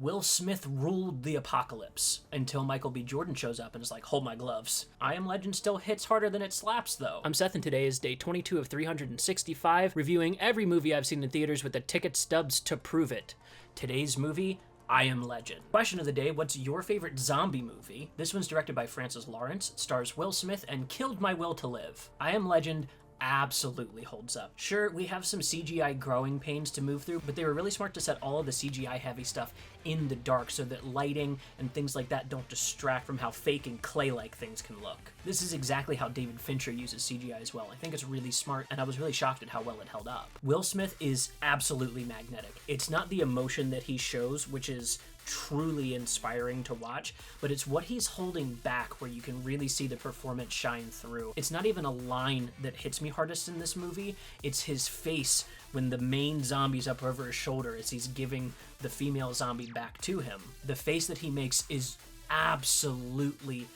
Will Smith ruled the apocalypse until Michael B. Jordan shows up and is like, hold my gloves. I Am Legend still hits harder than it slaps, though. I'm Seth, and today is day 22 of 365, reviewing every movie I've seen in theaters with the ticket stubs to prove it. Today's movie, I Am Legend. Question of the day, what's your favorite zombie movie? This one's directed by Francis Lawrence, stars Will Smith, and killed my will to live. I Am Legend absolutely holds up. Sure, we have some CGI growing pains to move through, but they were really smart to set all of the CGI heavy stuff in the dark so that lighting and things like that don't distract from how fake and clay-like things can look. This is exactly how David Fincher uses CGI as well. I think it's really smart, and I was really shocked at how well it held up. Will Smith is absolutely magnetic. It's not the emotion that he shows, which is truly inspiring to watch, but it's what he's holding back where you can really see the performance shine through. It's not even a line that hits me hardest in this movie, it's his face when the main zombie's up over his shoulder as he's giving the female zombie back to him. The face that he makes is absolutely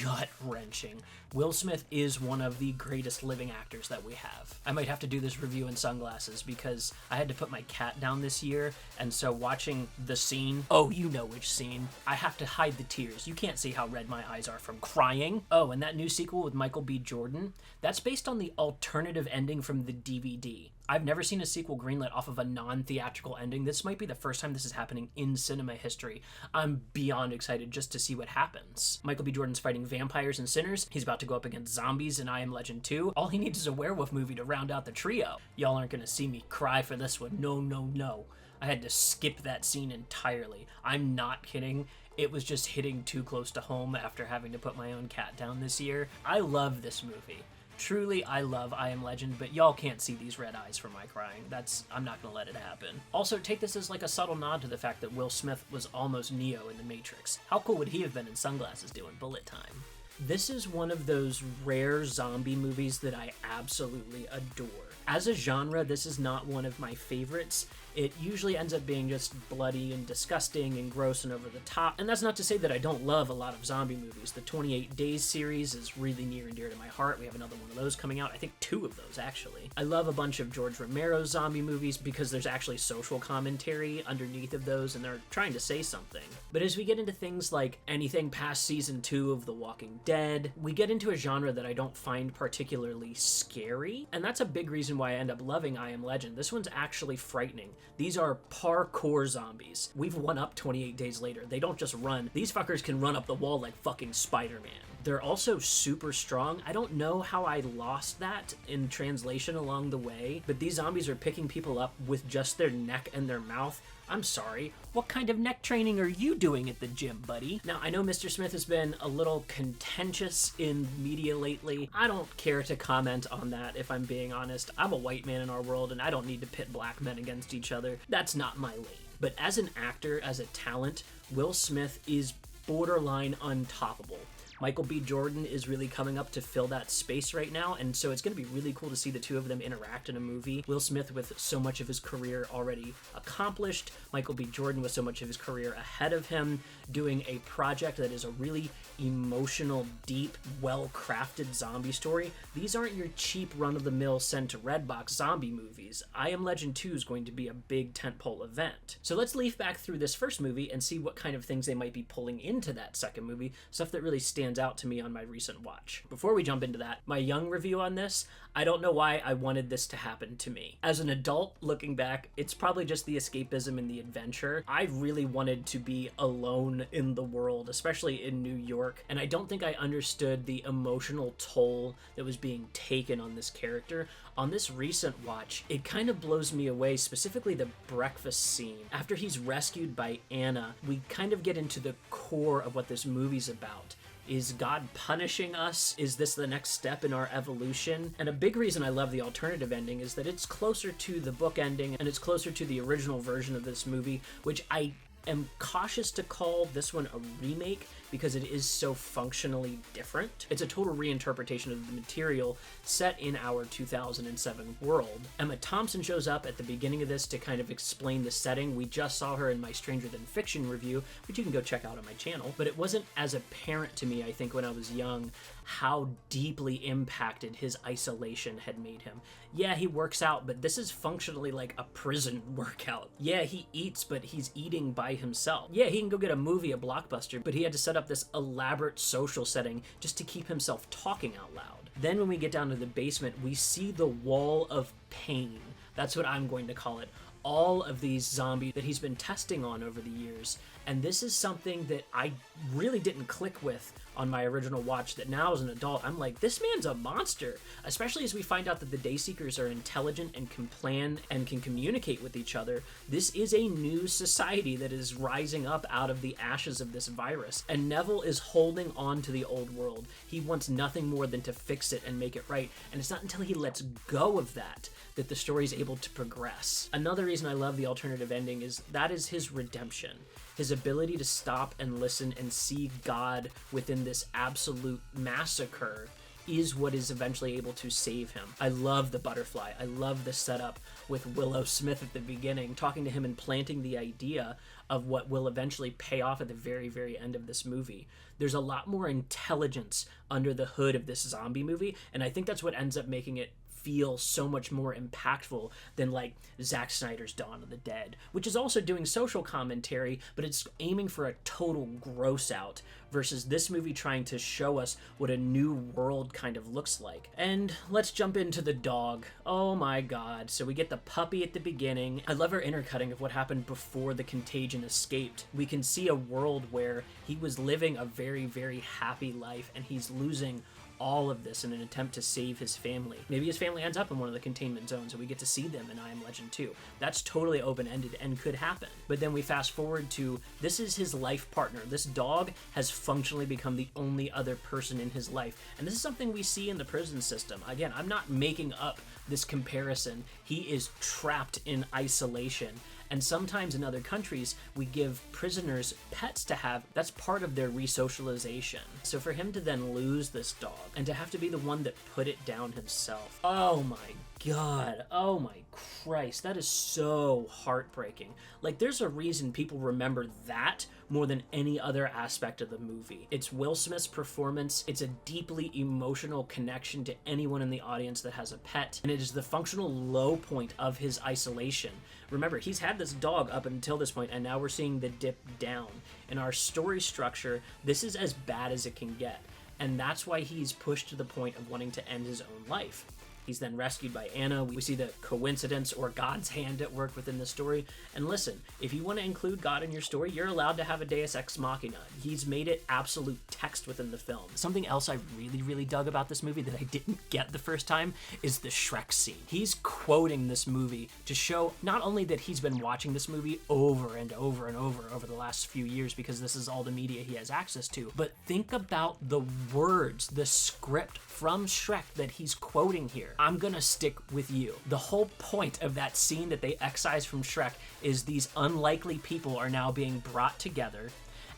gut-wrenching. Will Smith is one of the greatest living actors that we have. I might have to do this review in sunglasses because I had to put my cat down this year, and so watching the scene, oh, you know which scene, I have to hide the tears. You can't see how red my eyes are from crying. Oh, and that new sequel with Michael B. Jordan, that's based on the alternative ending from the DVD. I've never seen a sequel greenlit off of a non-theatrical ending. This might be the first time this is happening in cinema history. I'm beyond excited just to see what happens. Michael B. Jordan's fighting vampires and sinners. He's about to go up against zombies in I Am Legend 2. All he needs is a werewolf movie to round out the trio. Y'all aren't gonna see me cry for this one. No, no, no. I had to skip that scene entirely. I'm not kidding. It was just hitting too close to home after having to put my own cat down this year. I love this movie. Truly, I love I Am Legend, but y'all can't see these red eyes from my crying. I'm not gonna let it happen. Also, take this as like a subtle nod to the fact that Will Smith was almost Neo in The Matrix. How cool would he have been in sunglasses doing bullet time? This is one of those rare zombie movies that I absolutely adore. As a genre, this is not one of my favorites. It usually ends up being just bloody and disgusting and gross and over the top. And that's not to say that I don't love a lot of zombie movies. The 28 Days series is really near and dear to my heart. We have another one of those coming out. I think 2 of those, actually. I love a bunch of George Romero's zombie movies because there's actually social commentary underneath of those and they're trying to say something. But as we get into things like anything past season 2 of The Walking Dead, we get into a genre that I don't find particularly scary. And that's a big reason why I end up loving I Am Legend. This one's actually frightening. These are parkour zombies. We've won up 28 Days Later. They don't just run. These fuckers can run up the wall like fucking Spider-Man. They're also super strong. I don't know how I lost that in translation along the way, but these zombies are picking people up with just their neck and their mouth. I'm sorry, what kind of neck training are you doing at the gym, buddy? Now, I know Mr. Smith has been a little contentious in media lately. I don't care to comment on that, if I'm being honest. I'm a white man in our world, and I don't need to pit black men against each other. That's not my lane. But as an actor, as a talent, Will Smith is borderline untoppable. Michael B. Jordan is really coming up to fill that space right now, and so it's going to be really cool to see the two of them interact in a movie. Will Smith with so much of his career already accomplished, Michael B. Jordan with so much of his career ahead of him, doing a project that is a really emotional, deep, well-crafted zombie story. These aren't your cheap run-of-the-mill send to Redbox zombie movies. I Am Legend 2 is going to be a big tentpole event. So let's leaf back through this first movie and see what kind of things they might be pulling into that second movie, stuff that really stands out to me on my recent watch. Before we jump into that, my young review on this, I don't know why I wanted this to happen to me. As an adult, looking back, it's probably just the escapism and the adventure. I really wanted to be alone in the world, especially in New York, and I don't think I understood the emotional toll that was being taken on this character. On this recent watch, it kind of blows me away, specifically the breakfast scene. After he's rescued by Anna, we kind of get into the core of what this movie's about. Is God punishing us? Is this the next step in our evolution? And a big reason I love the alternative ending is that it's closer to the book ending and it's closer to the original version of this movie, which I am cautious to call this one a remake because it is so functionally different. It's a total reinterpretation of the material set in our 2007 world. Emma Thompson shows up at the beginning of this to kind of explain the setting. We just saw her in my Stranger Than Fiction review, which you can go check out on my channel, but it wasn't as apparent to me, I think, when I was young, how deeply impacted his isolation had made him. Yeah, he works out, but this is functionally like a prison workout. Yeah, he eats, but he's eating by himself. Yeah, he can go get a movie, a blockbuster, but he had to set up this elaborate social setting just to keep himself talking out loud. Then when we get down to the basement, we see the wall of pain. That's what I'm going to call it. All of these zombies that he's been testing on over the years. And this is something that I really didn't click with on my original watch, that now as an adult, I'm like, this man's a monster. Especially as we find out that the Dayseekers are intelligent and can plan and can communicate with each other. This is a new society that is rising up out of the ashes of this virus. And Neville is holding on to the old world. He wants nothing more than to fix it and make it right. And it's not until he lets go of that that the story is able to progress. Another reason I love the alternative ending is that is his redemption. His ability to stop and listen and see God within this absolute massacre is what is eventually able to save him. I love the butterfly. I love the setup with Willow Smith at the beginning, talking to him and planting the idea of what will eventually pay off at the very, very end of this movie. There's a lot more intelligence under the hood of this zombie movie, and I think that's what ends up making it feel so much more impactful than like Zack Snyder's Dawn of the Dead, which is also doing social commentary, but it's aiming for a total gross out, versus this movie trying to show us what a new world kind of looks like. And let's jump into the dog. Oh my god. So we get the puppy at the beginning. I love our intercutting of what happened before the contagion escaped. We can see a world where he was living a very, very happy life, and he's losing all of this in an attempt to save his family. Maybe his family ends up in one of the containment zones and we get to see them in I Am Legend 2. That's totally open-ended and could happen. But then we fast forward to, this is his life partner. This dog has functionally become the only other person in his life. And this is something we see in the prison system. Again, I'm not making up this comparison. He is trapped in isolation. And sometimes in other countries, we give prisoners pets to have. That's part of their resocialization. So for him to then lose this dog and to have to be the one that put it down himself. Oh my god. Oh my Christ. That is so heartbreaking. Like, there's a reason people remember that more than any other aspect of the movie. It's Will Smith's performance. It's a deeply emotional connection to anyone in the audience that has a pet. And it is the functional low point of his isolation. Remember, he's had this dog up until this point, and now we're seeing the dip down. In our story structure, this is as bad as it can get. And that's why he's pushed to the point of wanting to end his own life. He's then rescued by Anna. We see the coincidence or God's hand at work within the story. And listen, if you want to include God in your story, you're allowed to have a Deus Ex Machina. He's made it absolute text within the film. Something else I really, really dug about this movie that I didn't get the first time is the Shrek scene. He's quoting this movie to show not only that he's been watching this movie over and over and over the last few years, because this is all the media he has access to, but think about the words, the script from Shrek that he's quoting here. I'm gonna stick with you. The whole point of that scene that they excise from Shrek is these unlikely people are now being brought together,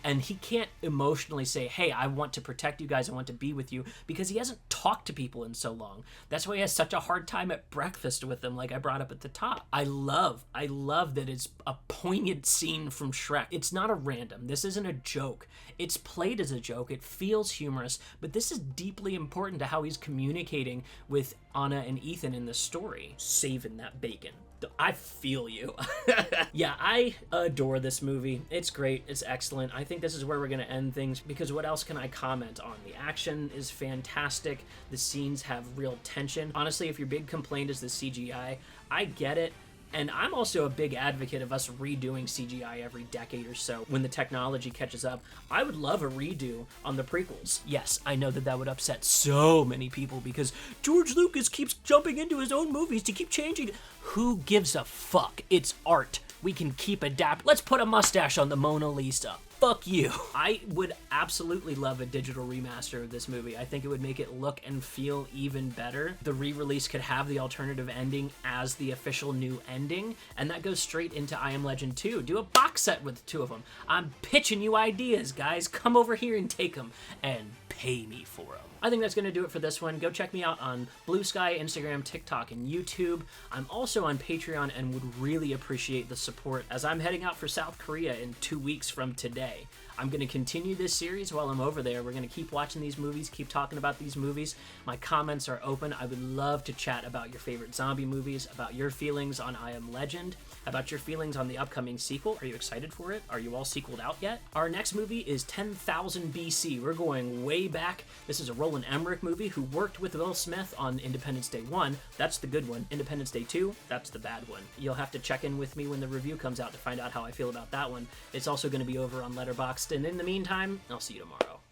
and he can't emotionally say, hey, I want to protect you guys, I want to be with you, because he hasn't talked to people in so long. That's why he has such a hard time at breakfast with them, like I brought up at the top. I love that it's a poignant scene from Shrek. It's not a random. This isn't a joke. It's played as a joke. It feels humorous, but this is deeply important to how he's communicating with Anna and Ethan in the story. Saving that bacon. I feel you. Yeah, I adore this movie. It's great. It's excellent. I think this is where we're going to end things, because what else can I comment on? The action is fantastic. The scenes have real tension. Honestly, if your big complaint is the CGI, I get it. And I'm also a big advocate of us redoing CGI every decade or so when the technology catches up. I would love a redo on the prequels. Yes, I know that would upset so many people because George Lucas keeps jumping into his own movies to keep changing. Who gives a fuck? It's art. We can keep adapting. Let's put a mustache on the Mona Lisa. Fuck you. I would absolutely love a digital remaster of this movie. I think it would make it look and feel even better. The re-release could have the alternative ending as the official new ending, and that goes straight into I Am Legend 2. Do a box set with the two of them. I'm pitching you ideas, guys. Come over here and take them, and pay me for them. I think that's going to do it for this one. Go check me out on Blue Sky, Instagram, TikTok, and YouTube. I'm also on Patreon and would really appreciate the support as I'm heading out for South Korea in 2 weeks from today. I'm going to continue this series while I'm over there. We're going to keep watching these movies, keep talking about these movies. My comments are open. I would love to chat about your favorite zombie movies, about your feelings on I Am Legend, about your feelings on the upcoming sequel. Are you excited for it? Are you all sequeled out yet? Our next movie is 10,000 BC. We're going way back. This is a Roland Emmerich movie who worked with Will Smith on Independence Day 1. That's the good one. Independence Day 2, that's the bad one. You'll have to check in with me when the review comes out to find out how I feel about that one. It's also going to be over on Letterboxd, and in the meantime, I'll see you tomorrow.